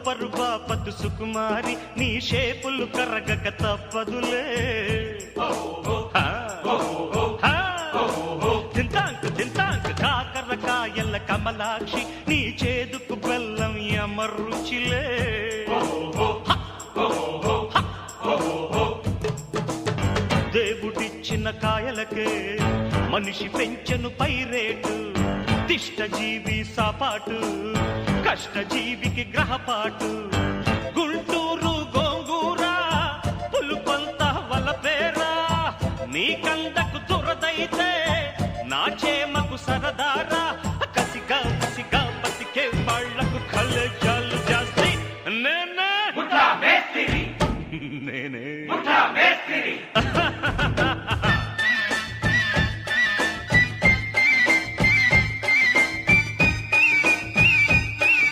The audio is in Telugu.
సూపరు బాపతు సుకుమారి నీ షేపులు కరగక తప్పదులే తింటాంకు తింటాంకు కాకరకాయల కమలాక్షి నీ చేదుకు బెల్లం యమరుచిలే దేవుడిచ్చిన కాయలకే మనిషి పెంచెను పైరేటు తిష్టజీవి సాపాటు కష్టజీవికి గ్రహపాటు గుంటూరు గోంగూర పులుపంత వలపేరా నీ కందకు దురదైతే